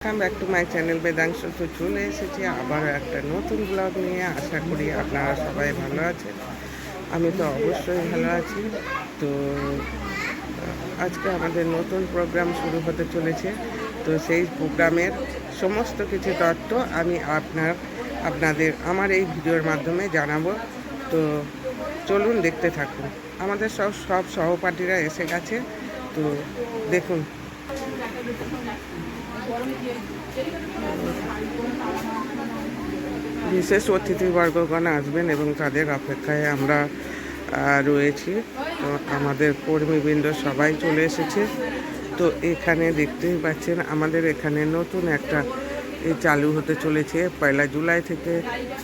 Welcome back to my channel Vedansh. তো চলে এসেছি আবার একটা নতুন ব্লগ নিয়ে। আশা করি আপনারা সবাই ভালো আছেন। আমি তো অবশ্যই ভালো আছি। তো আজকে আমাদের নতুন প্রোগ্রাম শুরু হতে চলেছে। তো সেই প্রোগ্রামের সমস্ত কিছু তথ্য আমি আপনাদের আমার এই ভিডিওর মাধ্যমে জানাবো। তো চলুন দেখতে থাকুন। আমাদের সব সহপাঠীরা এসে গেছে। তো দেখুন। বিশেষ অতিথিবর্গগণ আসবেন এবং তাদের অপেক্ষায় আমরা রয়েছি। তো আমাদের কর্মীবৃন্দ সবাই চলে এসেছে। তো এখানে দেখতেই পাচ্ছেন আমাদের এখানে নতুন একটা চালু হতে চলেছে 1 জুলাই থেকে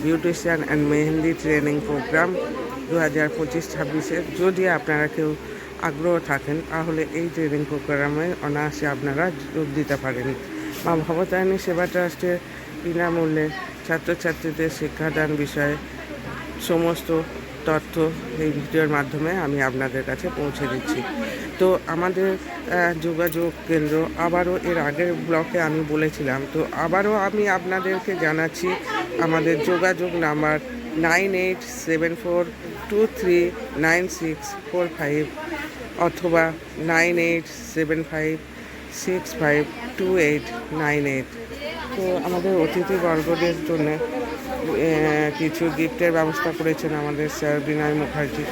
beautician and mehendi training programme 2025-26-এর। যদি আপনারা কেউ আগ্রহ থাকেন তাহলে এই ট্রেনিং প্রোগ্রামে অনায়াসে আপনারা যোগ দিতে পারেন। মা ভবতারিণী সেবা ট্রাস্টের বিনামূল্যে ছাত্রছাত্রীদের শিক্ষাদান বিষয়ে সমস্ত তথ্য এই ভিডিওর মাধ্যমে আমি আপনাদের কাছে পৌঁছে দিচ্ছি। তো আমাদের যোগাযোগ কেন্দ্র আবারও এর আগের ব্লকে আমি বলেছিলাম, তো আবারও আমি আপনাদেরকে জানাচ্ছি। আমাদের যোগাযোগ নাম্বার 9874239645 অথবা 9875652898। তো আমাদের অতিথিবর্গদের জন্য কিছু গিফটের ব্যবস্থা করেছেন আমাদের স্যার বিনয় মুখার্জি।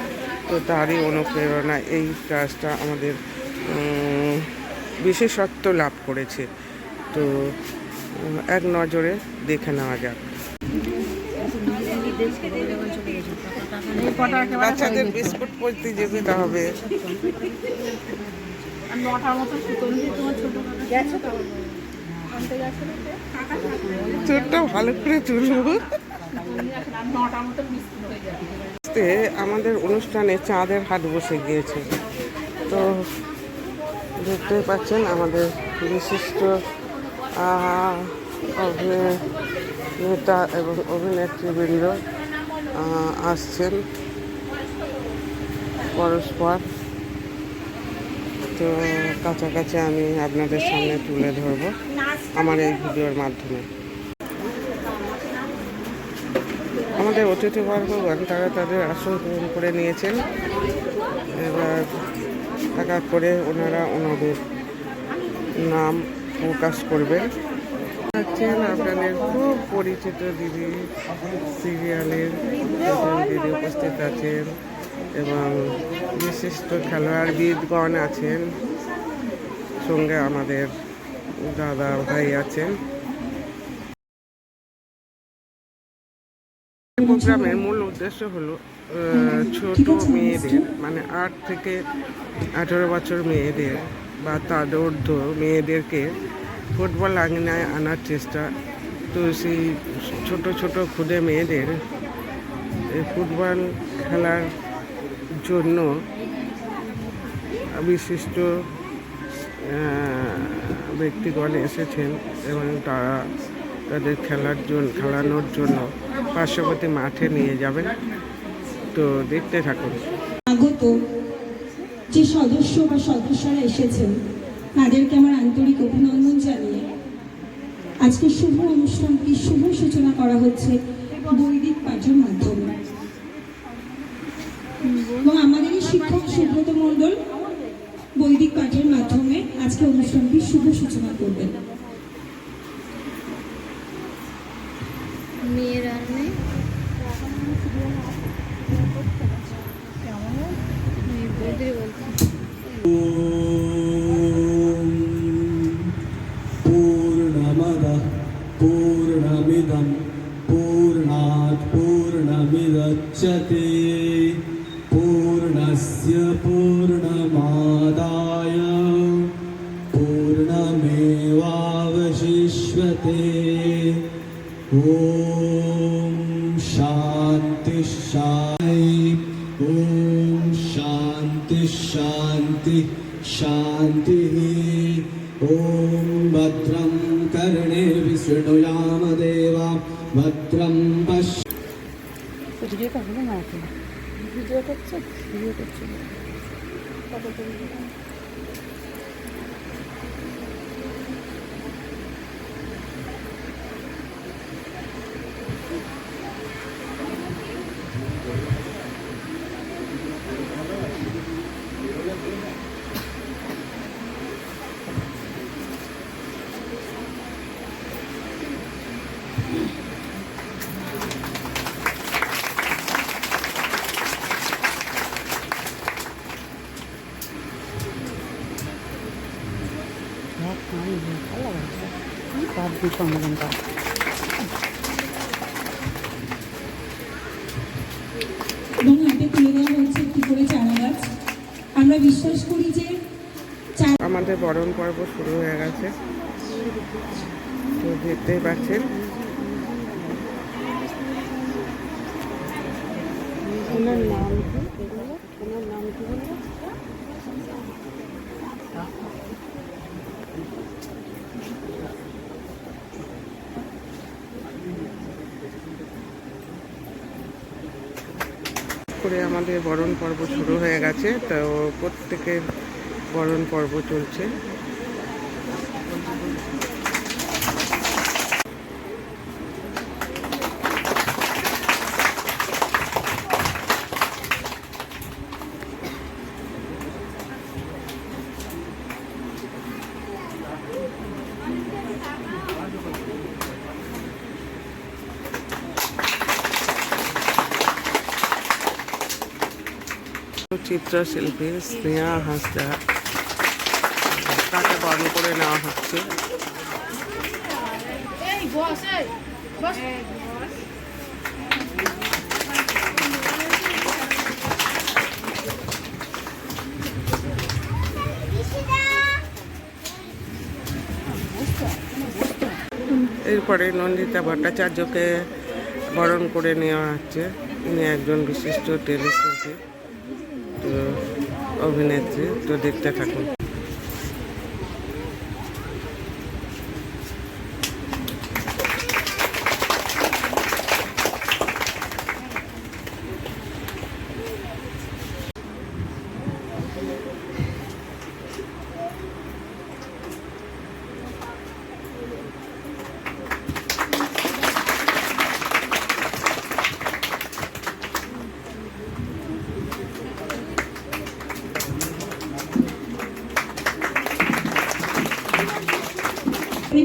তো তারই অনুপ্রেরণা এই কাজটা আমাদের বিশেষত্ব লাভ করেছে। তো এক নজরে দেখে নেওয়া যাক। বাচ্চাদের বিস্কুট প্রতিযোগিতা হবে। ছোট্ট ভালো করে তুলব। আমাদের অনুষ্ঠানে চাঁদের হাট বসে গিয়েছে। তো দেখতে পাচ্ছেন আমাদের বিশিষ্ট অভিনেতা এবং অভিনেত্রীবৃন্দ আসছেন পরস্পর। তো কাছাকাছি আমি আপনাদের সামনে তুলে ধরবো আমার এই ভিডিওর মাধ্যমে। আমাদের অতিথিবর্গগণ তারা তাদের আসন গ্রহণ করে নিয়েছেন। এবার এক এক করে ওনারা ওনাদের নাম প্রকাশ করবেন। আছেন আপনাদের খুব পরিচিত দিদি, সিরিয়ালের দিদি উপস্থিত আছেন এবং বিশিষ্ট খেলোয়াড়বিদগণ আছেন, সঙ্গে আমাদের দাদা ভাই আছেন। প্রোগ্রামের মূল উদ্দেশ্য হলো ছোট মেয়েদের, মানে 8 থেকে 18 বছর মেয়েদের বা তার ঊর্ধ্ব মেয়েদেরকে ফুটবল আঙিনায় আনার চেষ্টা। তো সেই ছোট ছোট ক্ষুদে মেয়েদের ফুটবল খেলার জন্য বিশিষ্ট ব্যক্তিগণ এসেছেন এবং তারা তাদের খেলানোর জন্য পার্শ্ববর্তী মাঠে নিয়ে যাবেন। তো দেখতে থাকুন। আগত যে সদস্য বা সদস্যরা এসেছেন তাদেরকে আমার আন্তরিক অভিনন্দন জানিয়ে আজকে শুভ অনুষ্ঠানটি শুভ সূচনা করা হচ্ছে বৈদিক পাঠের মাধ্যমে। এবং আমাদেরই শিক্ষক সুব্রত মণ্ডল বৈদিক পাঠের মাধ্যমে আজকে অনুষ্ঠানটি শুভ সূচনা করবেন। पूर्णमदः पूर्णमिदं पूर्णात् पूर्णमिदच्यते पूर्णस्य पूर्णमादाय पूर्णमेवावशिष्यते। ॐ शान्ति शान्ति ॐ शान्ति शान्ति शान्तिः। ॐ भद्रं कर्णे विशृणुयाम देवा भद्रं पश्य। এবং হাতে তুলে দেওয়া হচ্ছে একটি করে চারা গাছ। আমরা বিশ্বাস করি যে আমাদের বরণ পর্ব শুরু হয়ে গেছে, তো দেখতেই পাচ্ছেন। ওনার নাম কি? ওনার নাম কি বলবো? করে আমাদের বরণ পর্ব শুরু হয়ে গেছে, তো প্রত্যেকের বরণ পর্ব চলছে। চিত্রশিল্পী স্নেহা হাঁসদা, তাকে বরণ করে নেওয়া হচ্ছে। এরপরে নন্দিতা ভট্টাচার্যকে বরণ করে নেওয়া হচ্ছে। ইনি একজন বিশিষ্ট টেলিশিল্পী, তো অভিনেত্রী। তো দেখতে থাকুন।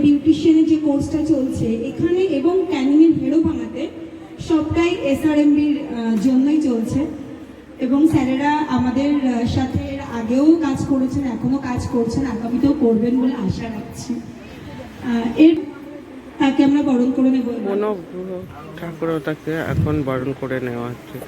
বিউটিশিয়ানের যে কোর্সটা চলছে এখানে এবং ক্যানিংয়ের ভেড়ো ভাঙাতে সবটাই এসআরএমবির জন্যই চলছে। এবং স্যারেরা আমাদের সাথে এর আগেও কাজ করেছেন, এখনো কাজ করছেন, আগামীতেও করবেন বলে আশা রাখছি। এর তাকে আমরা বরণ করে নেব। মনোগ্রহ ঠাকুরও তাকে এখন বরণ করে নেওয়া হচ্ছে।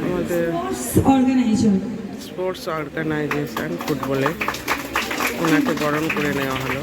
আমাদের স্পোর্টস অর্গানাইজেশন ফুটবলে ওনাকে বরণ করে নেওয়া হলো।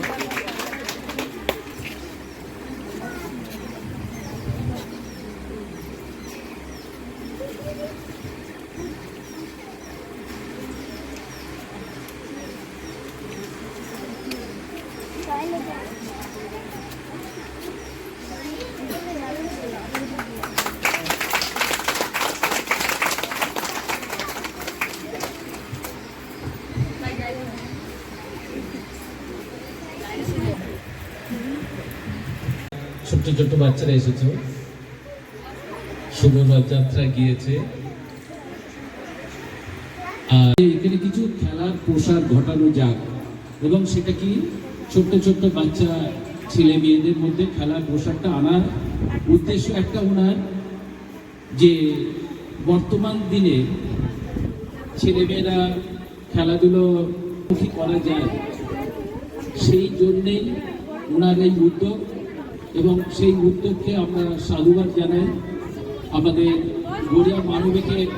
ছোট্ট ছোট্ট বাচ্চারা এসেছে, শোভাযাত্রা গিয়েছে। আর এখানে কিছু খেলার প্রসার ঘটানো যাক, এবং সেটা কি ছোট্ট ছোট্ট বাচ্চা ছেলে মেয়েদের মধ্যে খেলার প্রসারটা আনার উদ্দেশ্য একটা ওনার, যে বর্তমান দিনে ছেলেমেয়েরা খেলাধুলো মুখী করা যায়, সেই জন্যেই ওনার এই উদ্যোগ। এবং সেই উদ্যোগকে আমরা সাধুবাদ জানাই। আমাদের গড়িয়া মানবিকের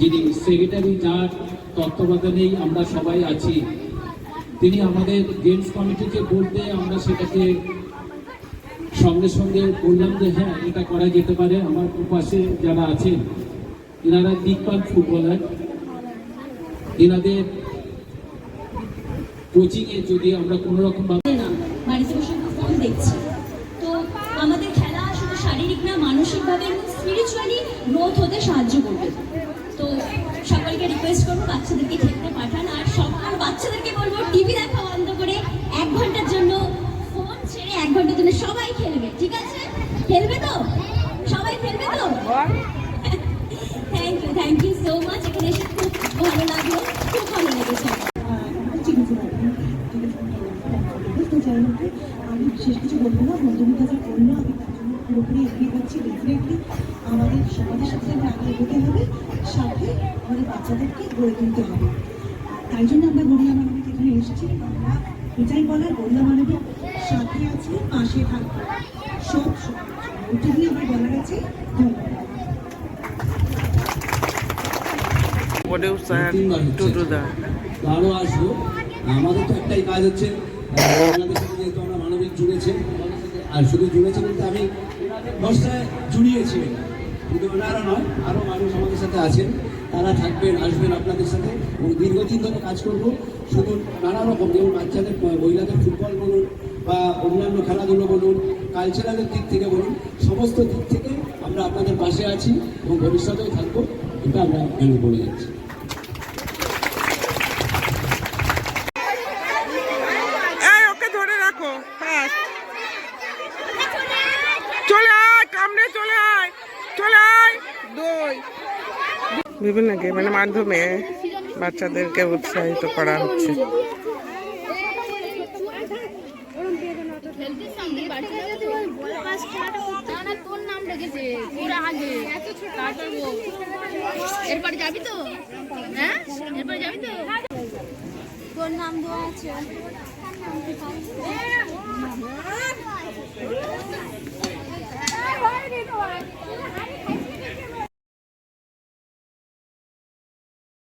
যিনি সেক্রেটারি, যার তত্ত্বাবধানেই আমরা সবাই আছি, তিনি আমাদের গেমস কমিটিকে বলতে আমরা সেটাকে সঙ্গে সঙ্গে বললাম যে হ্যাঁ, এটা করা যেতে পারে। আমার পাশে যারা আছেন এনারা দিকপাল ফুটবলার, এনাদের কোচিংয়ে যদি আমরা কোনো রকম বাড়িতে বসে ফোন দেখছি, তো শারীরিক না মানসিকভাবে এবং স্পিরিচুয়ালি গ্রোথ হতে সাহায্য করবে। তো সকলকে রিকোয়েস্ট করবো বাচ্চাদেরকে খেলতে পাঠান, আর সকল বাচ্চাদেরকে বলবো টিভি দেখা বন্ধ করে 1 ঘন্টার জন্য ফোন ছেড়ে 1 ঘন্টার জন্য সবাই খেলবে, ঠিক আছে? খেলবে তো? সবাই খেলবে তো? Thank you so much. এখানে এসে খুব ভালো লাগলো, খুব ভালো লেগেছে। তো যাই হোক, আমি বিশেষ কিছু বলবো না, বন্ধুমিতা যা বললো আমি তার জন্য পুরোপুরি এগিয়ে পাচ্ছি। ডেফিনেটলি আমাদের সমাজের সাথে আমরা আগে এগোতে হবে, সাথে আমাদের বাচ্চাদেরকে গড়ে তুলতে হবে। তাই জন্য আমরা গড়িয়া মানবিক এখানে এসেছি। আমরা এটাই বলার, গড়িয়া মানবিক সাথে আছে, পাশে থাকবে সব সময়। ওইটুকুই আমার বলার আছে। ধন্যবাদ। প্রডিউসার টুটুদা। তো আরও আসবো। আমাদের তো একটাই কাজ হচ্ছে, আপনাদের সাথে যেহেতু আমরা মানবিক জুড়েছে, আর শুধু জুড়েছে বলতে আমি দশটায় জুড়িয়েছি, কিন্তু ওনারা নয়, আরও মানুষ আমাদের সাথে আছেন, তারা থাকবেন, আসবেন আপনাদের সাথে। এবং দীর্ঘদিন ধরে কাজ করবো, শুধু নানা রকম, যেমন বাচ্চাদের মহিলাদের ফুটবল বলুন বা অন্যান্য খেলাধুলো বলুন, কালচারালের দিক থেকে বলুন, সমস্ত দিক থেকে আমরা আপনাদের পাশে আছি এবং ভবিষ্যতেও থাকবো, এটা আমরা মেনে বলে যাচ্ছি। ওকে ধরে রাখো, চলে আয়, কামড়ে চলে আয়, চলে আয়। বিভিন্ন গেমের মাধ্যমে বাচ্চাদেরকে উৎসাহিত করা হচ্ছে। এরপরে যাবি তো? হ্যাঁ, এরপরে যাবি তো? তোর নাম দেওয়া আছে।